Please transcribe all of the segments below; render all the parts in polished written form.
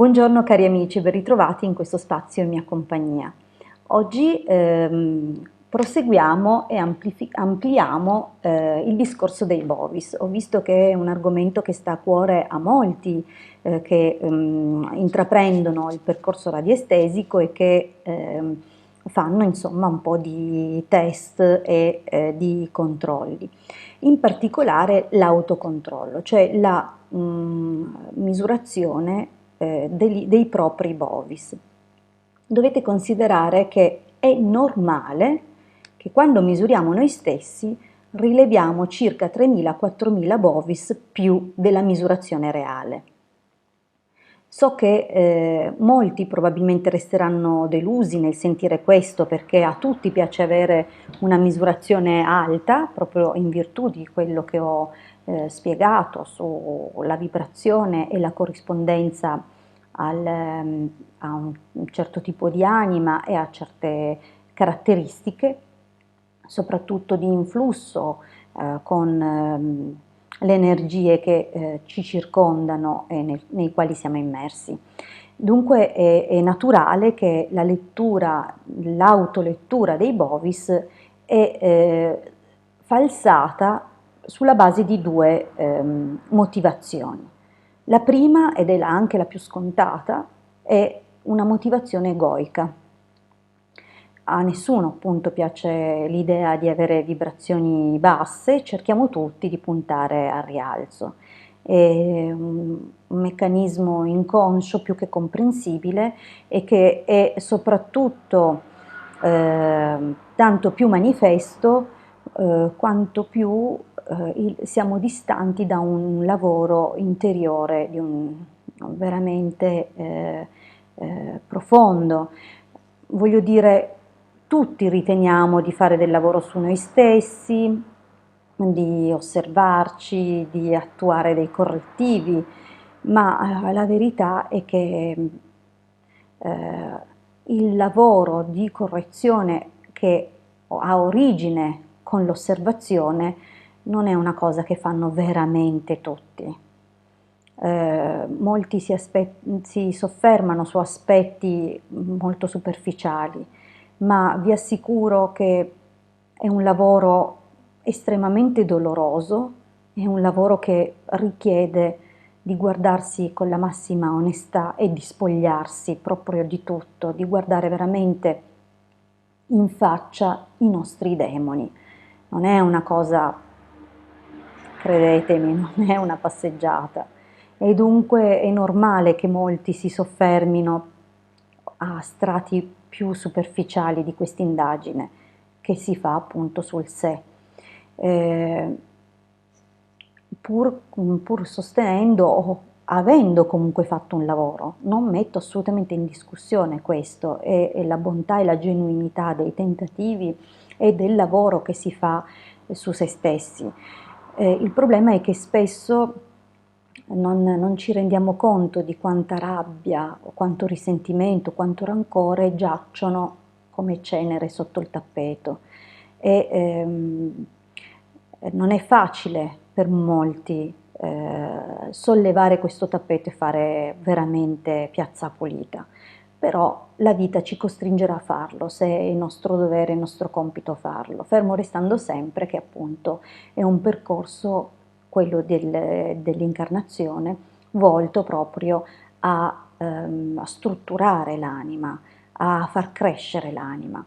Buongiorno cari amici, ben ritrovati in questo spazio in mia compagnia. Oggi proseguiamo e ampliamo il discorso dei bovis. Ho visto che è un argomento che sta a cuore a molti che intraprendono il percorso radiestesico e che fanno insomma un po' di test e di controlli. In particolare l'autocontrollo, cioè la misurazione dei propri bovis. Dovete considerare che è normale che quando misuriamo noi stessi rileviamo circa 3.000-4.000 bovis più della misurazione reale. So che molti probabilmente resteranno delusi nel sentire questo, perché a tutti piace avere una misurazione alta, proprio in virtù di quello che ho spiegato sulla vibrazione e la corrispondenza a un certo tipo di anima e a certe caratteristiche, soprattutto di influsso con le energie che ci circondano e nei quali siamo immersi. Dunque è naturale che la lettura, l'autolettura dei bovis è falsata sulla base di due motivazioni. La prima, ed è anche la più scontata, è una motivazione egoica. A nessuno appunto piace l'idea di avere vibrazioni basse, cerchiamo tutti di puntare al rialzo. È un meccanismo inconscio più che comprensibile e che è soprattutto tanto più manifesto quanto più siamo distanti da un lavoro interiore veramente profondo. Voglio dire, tutti riteniamo di fare del lavoro su noi stessi, di osservarci, di attuare dei correttivi, ma la verità è che il lavoro di correzione che ha origine con l'osservazione non è una cosa che fanno veramente tutti. Molti si soffermano su aspetti molto superficiali, ma vi assicuro che è un lavoro estremamente doloroso, è un lavoro che richiede di guardarsi con la massima onestà e di spogliarsi proprio di tutto, di guardare veramente in faccia i nostri demoni. Non è una cosa, credetemi, non è una passeggiata. E dunque è normale che molti si soffermino a strati più superficiali di questa indagine che si fa appunto sul sé, pur sostenendo o avendo comunque fatto un lavoro. Non metto assolutamente in discussione questo e la bontà e la genuinità dei tentativi e del lavoro che si fa su se stessi. Il problema è che spesso non ci rendiamo conto di quanta rabbia, o quanto risentimento, quanto rancore giacciono come cenere sotto il tappeto. Non è facile per molti sollevare questo tappeto e fare veramente piazza pulita, però la vita ci costringerà a farlo, se è il nostro dovere, il nostro compito farlo, fermo restando sempre che appunto è un percorso, quello dell'incarnazione, volto proprio a strutturare l'anima, a far crescere l'anima.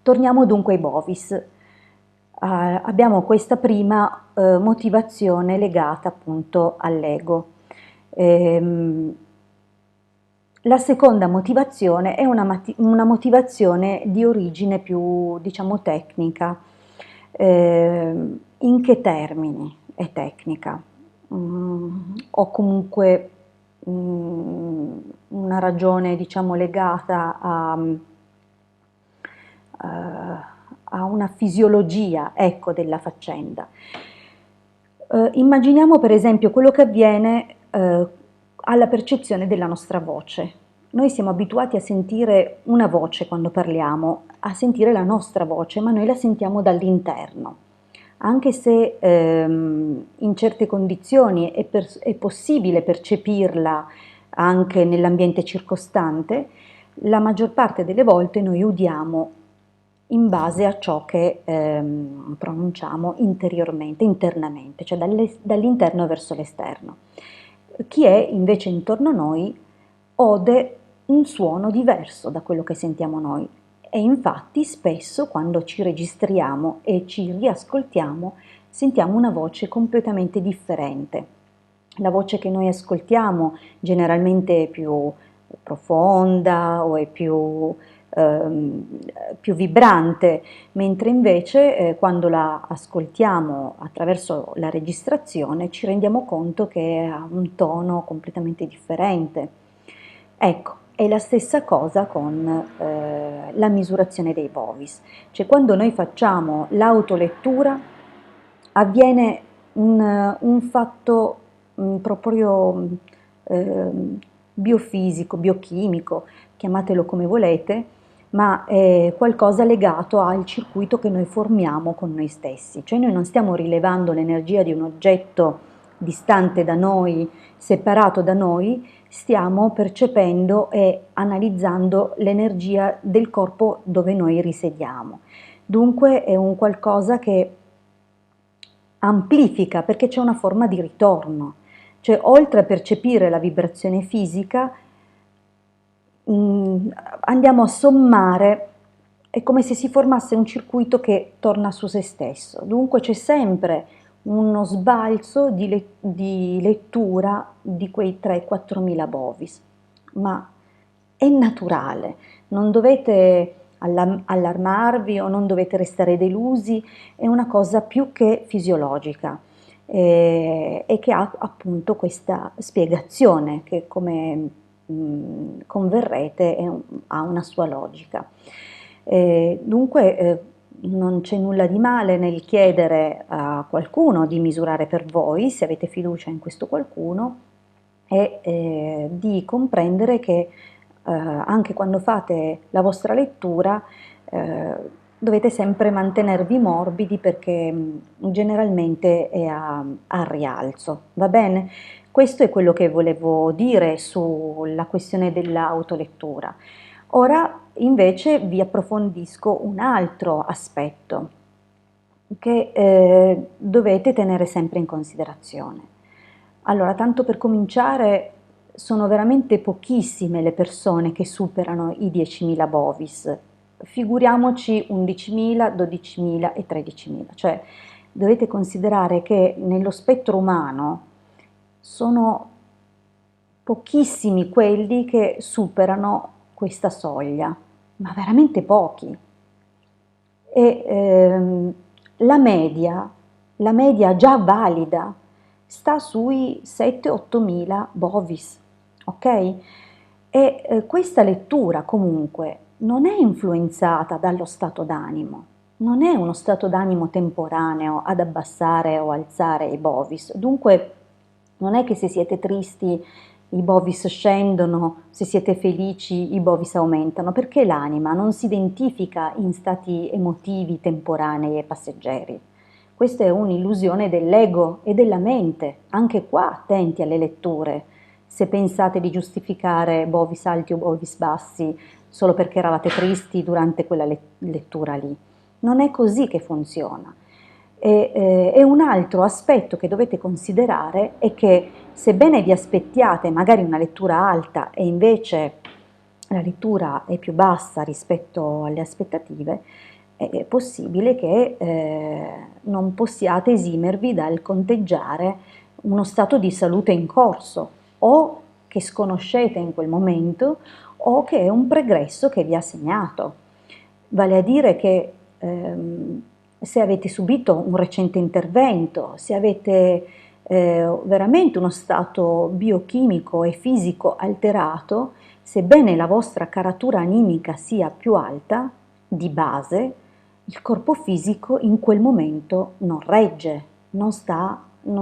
Torniamo dunque ai bovis. Abbiamo questa prima motivazione legata appunto all'ego. La seconda motivazione è una motivazione di origine più, diciamo, tecnica. In che termini è tecnica? O comunque una ragione, diciamo, legata a una fisiologia, ecco, della faccenda. Immaginiamo per esempio quello che avviene alla percezione della nostra voce. Noi siamo abituati a sentire una voce quando parliamo, a sentire la nostra voce, ma noi la sentiamo dall'interno. Anche se in certe condizioni è possibile percepirla anche nell'ambiente circostante, la maggior parte delle volte noi udiamo in base a ciò che pronunciamo interiormente, internamente, cioè dall'interno verso l'esterno. Chi è invece intorno a noi ode un suono diverso da quello che sentiamo noi e infatti spesso quando ci registriamo e ci riascoltiamo sentiamo una voce completamente differente. La voce che noi ascoltiamo generalmente è più profonda o è più vibrante, mentre invece quando la ascoltiamo attraverso la registrazione ci rendiamo conto che ha un tono completamente differente. Ecco, è la stessa cosa con la misurazione dei bovis, cioè quando noi facciamo l'autolettura avviene un fatto proprio biofisico, biochimico, chiamatelo come volete, ma è qualcosa legato al circuito che noi formiamo con noi stessi, cioè noi non stiamo rilevando l'energia di un oggetto distante da noi, separato da noi, stiamo percependo e analizzando l'energia del corpo dove noi risediamo. Dunque è un qualcosa che amplifica perché c'è una forma di ritorno, cioè oltre a percepire la vibrazione fisica, andiamo a sommare, è come se si formasse un circuito che torna su se stesso, dunque c'è sempre uno sbalzo di lettura di quei 3-4 mila bovis, ma è naturale, non dovete allarmarvi o non dovete restare delusi, è una cosa più che fisiologica e che ha appunto questa spiegazione che come converrete ha una sua logica. Dunque non c'è nulla di male nel chiedere a qualcuno di misurare per voi, se avete fiducia in questo qualcuno, e di comprendere che anche quando fate la vostra lettura dovete sempre mantenervi morbidi perché generalmente è a rialzo, va bene? Questo è quello che volevo dire sulla questione dell'autolettura. Ora invece vi approfondisco un altro aspetto che dovete tenere sempre in considerazione. Allora, tanto per cominciare, sono veramente pochissime le persone che superano i 10.000 bovis, figuriamoci 11.000, 12.000 e 13.000, cioè dovete considerare che nello spettro umano sono pochissimi quelli che superano questa soglia, ma veramente pochi. E la media già valida, sta sui 7-8 mila bovis, ok? E questa lettura comunque non è influenzata dallo stato d'animo, non è uno stato d'animo temporaneo ad abbassare o alzare i bovis, dunque non è che se siete tristi i bovis scendono, se siete felici i bovis aumentano, perché l'anima non si identifica in stati emotivi temporanei e passeggeri. Questa è un'illusione dell'ego e della mente, anche qua attenti alle letture, se pensate di giustificare bovis alti o bovis bassi solo perché eravate tristi durante quella lettura lì. Non è così che funziona. E un altro aspetto che dovete considerare è che sebbene vi aspettiate magari una lettura alta e invece la lettura è più bassa rispetto alle aspettative, è possibile che non possiate esimervi dal conteggiare uno stato di salute in corso o che sconoscete in quel momento o che è un pregresso che vi ha segnato. Vale a dire che se avete subito un recente intervento, se avete veramente uno stato biochimico e fisico alterato, sebbene la vostra caratura animica sia più alta, di base, il corpo fisico in quel momento non regge, non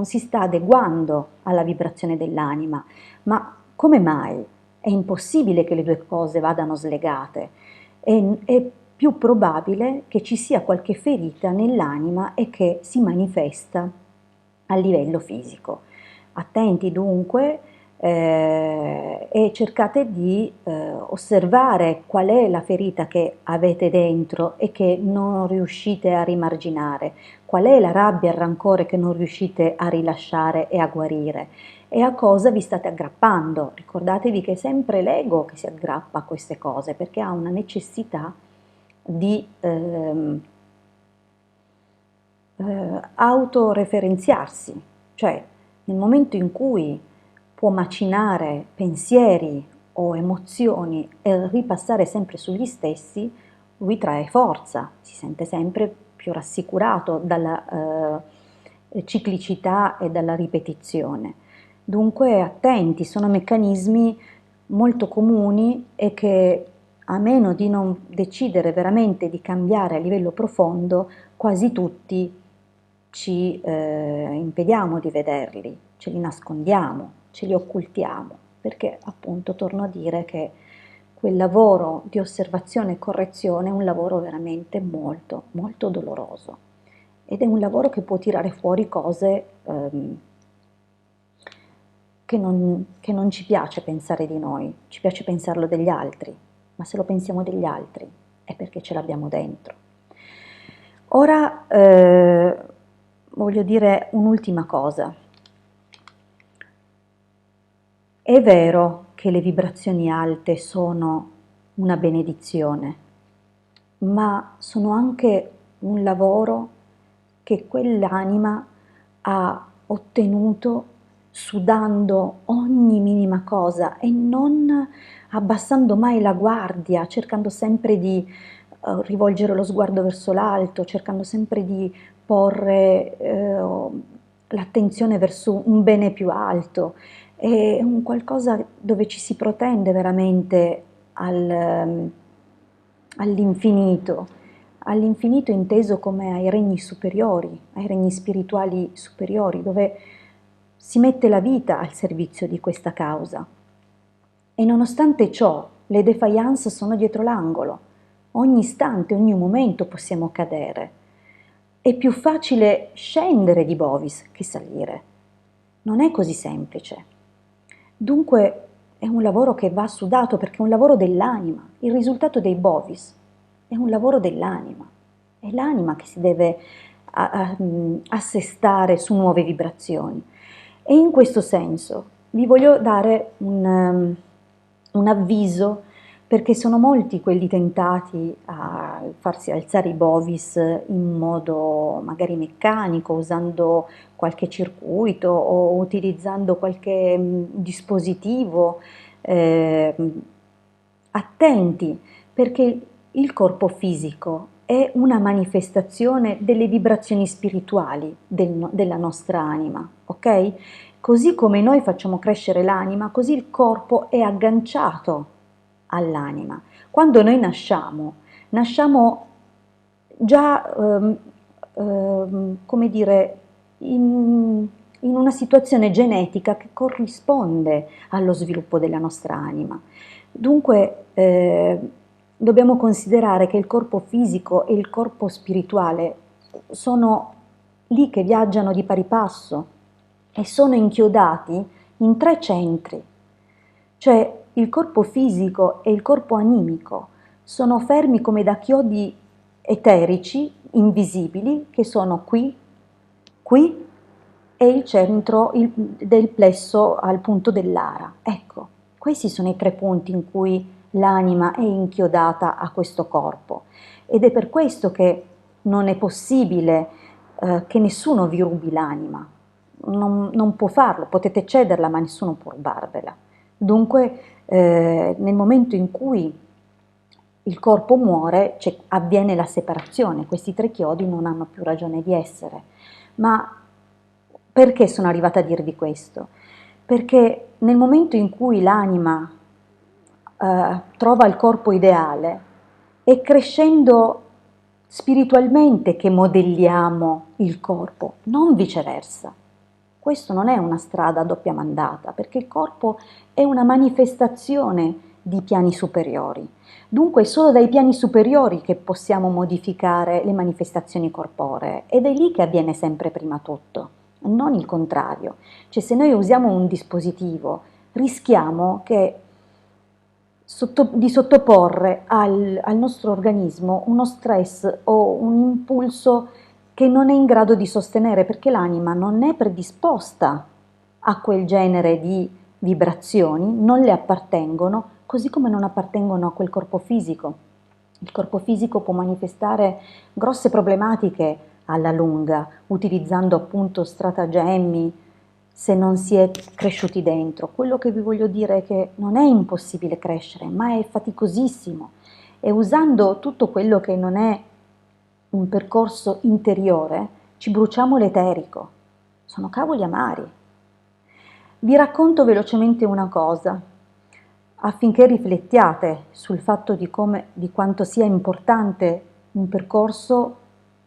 si sta adeguando alla vibrazione dell'anima. Ma come mai? È impossibile che le due cose vadano slegate. È più probabile che ci sia qualche ferita nell'anima e che si manifesta a livello fisico. Attenti dunque, e cercate di osservare qual è la ferita che avete dentro e che non riuscite a rimarginare, qual è la rabbia e il rancore che non riuscite a rilasciare e a guarire e a cosa vi state aggrappando. Ricordatevi che è sempre l'ego che si aggrappa a queste cose perché ha una necessità di autoreferenziarsi, cioè nel momento in cui può macinare pensieri o emozioni e ripassare sempre sugli stessi, lui trae forza, si sente sempre più rassicurato dalla ciclicità e dalla ripetizione. Dunque attenti, sono meccanismi molto comuni e che a meno di non decidere veramente di cambiare a livello profondo, quasi tutti ci impediamo di vederli, ce li nascondiamo, ce li occultiamo, perché appunto torno a dire che quel lavoro di osservazione e correzione è un lavoro veramente molto, molto doloroso ed è un lavoro che può tirare fuori cose che non ci piace pensare di noi, ci piace pensarlo degli altri, ma se lo pensiamo degli altri è perché ce l'abbiamo dentro. Ora voglio dire un'ultima cosa. È vero che le vibrazioni alte sono una benedizione, ma sono anche un lavoro che quell'anima ha ottenuto sudando ogni minima cosa e non abbassando mai la guardia, cercando sempre di rivolgere lo sguardo verso l'alto, cercando sempre di porre l'attenzione verso un bene più alto. È un qualcosa dove ci si protende veramente all'infinito, all'infinito inteso come ai regni superiori, ai regni spirituali superiori, dove si mette la vita al servizio di questa causa. E nonostante ciò, le defiance sono dietro l'angolo. Ogni istante, ogni momento possiamo cadere. È più facile scendere di Bovis che salire. Non è così semplice. Dunque è un lavoro che va sudato perché è un lavoro dell'anima. Il risultato dei Bovis è un lavoro dell'anima. È l'anima che si deve assestare su nuove vibrazioni. E in questo senso vi voglio dare un avviso perché sono molti quelli tentati a farsi alzare i bovis in modo magari meccanico, usando qualche circuito o utilizzando qualche dispositivo. Attenti, perché il corpo fisico è una manifestazione delle vibrazioni spirituali della nostra anima, ok? Così come noi facciamo crescere l'anima, così il corpo è agganciato all'anima. Quando noi nasciamo già, come dire, in una situazione genetica che corrisponde allo sviluppo della nostra anima. Dunque dobbiamo considerare che il corpo fisico e il corpo spirituale sono lì che viaggiano di pari passo e sono inchiodati in 3 centri, cioè il corpo fisico e il corpo animico sono fermi come da chiodi eterici, invisibili, che sono qui, qui e il centro del plesso al punto dell'ara. Ecco, questi sono i 3 punti in cui l'anima è inchiodata a questo corpo ed è per questo che non è possibile che nessuno vi rubi l'anima. Non può farlo, potete cederla ma nessuno può rubarvela. Dunque nel momento in cui il corpo muore avviene la separazione, questi 3 chiodi non hanno più ragione di essere. Ma perché sono arrivata a dirvi questo? Perché nel momento in cui l'anima trova il corpo ideale, è crescendo spiritualmente che modelliamo il corpo, non viceversa. Questo non è una strada a doppia mandata, perché il corpo è una manifestazione di piani superiori. Dunque è solo dai piani superiori che possiamo modificare le manifestazioni corporee ed è lì che avviene sempre prima tutto, non il contrario. Cioè se noi usiamo un dispositivo rischiamo di sottoporre al nostro organismo uno stress o un impulso che non è in grado di sostenere, perché l'anima non è predisposta a quel genere di vibrazioni, non le appartengono, così come non appartengono a quel corpo fisico. Il corpo fisico può manifestare grosse problematiche alla lunga, utilizzando appunto stratagemmi, se non si è cresciuti dentro. Quello che vi voglio dire è che non è impossibile crescere, ma è faticosissimo. E usando tutto quello che non è un percorso interiore, ci bruciamo l'eterico. Sono cavoli amari. Vi racconto velocemente una cosa, affinché riflettiate sul fatto di quanto sia importante un percorso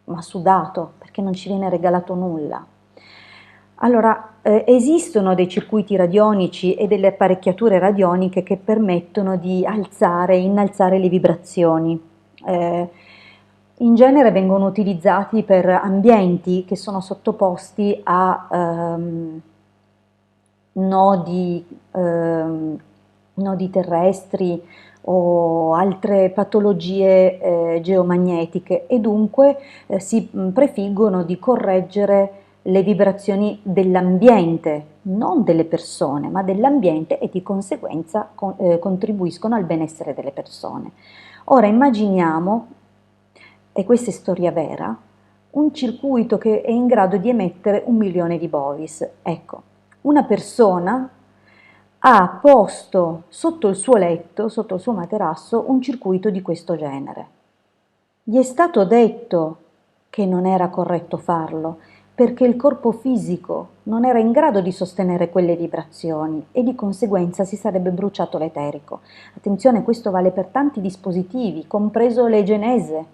ma sudato, perché non ci viene regalato nulla. Allora, esistono dei circuiti radionici e delle apparecchiature radioniche che permettono di innalzare le vibrazioni. In genere vengono utilizzati per ambienti che sono sottoposti a nodi, nodi terrestri o altre patologie geomagnetiche, e dunque si prefiggono di correggere le vibrazioni dell'ambiente, non delle persone, ma dell'ambiente, e di conseguenza contribuiscono al benessere delle persone. Ora immaginiamo, e questa è storia vera, un circuito che è in grado di emettere 1 milione di bovis. Ecco, una persona ha posto sotto il suo letto, sotto il suo materasso, un circuito di questo genere. Gli è stato detto che non era corretto farlo, perché il corpo fisico non era in grado di sostenere quelle vibrazioni e di conseguenza si sarebbe bruciato l'eterico. Attenzione, questo vale per tanti dispositivi, compreso le genese.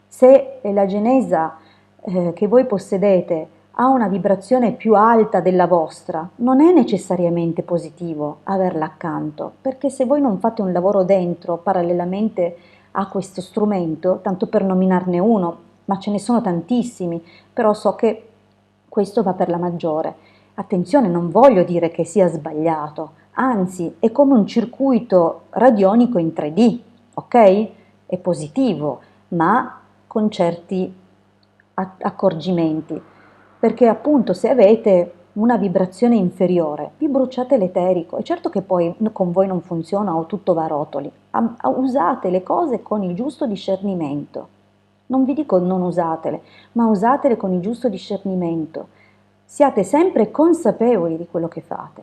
Se la genesa che voi possedete ha una vibrazione più alta della vostra, non è necessariamente positivo averla accanto, perché se voi non fate un lavoro dentro parallelamente a questo strumento, tanto per nominarne uno, ma ce ne sono tantissimi, però so che questo va per la maggiore. Attenzione, non voglio dire che sia sbagliato, anzi è come un circuito radionico in 3D, ok? È positivo, ma con certi accorgimenti, perché appunto se avete una vibrazione inferiore vi bruciate l'eterico. È certo che poi con voi non funziona o tutto va a rotoli, usate le cose con il giusto discernimento. Non vi dico non usatele, ma usatele con il giusto discernimento. Siate sempre consapevoli di quello che fate.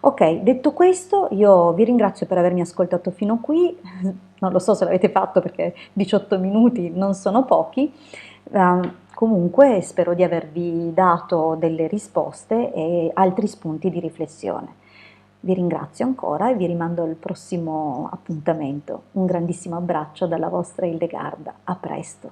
Ok, detto questo, io vi ringrazio per avermi ascoltato fino qui, non lo so se l'avete fatto perché 18 minuti non sono pochi, comunque spero di avervi dato delle risposte e altri spunti di riflessione. Vi ringrazio ancora e vi rimando al prossimo appuntamento. Un grandissimo abbraccio dalla vostra Hildegarda. A presto.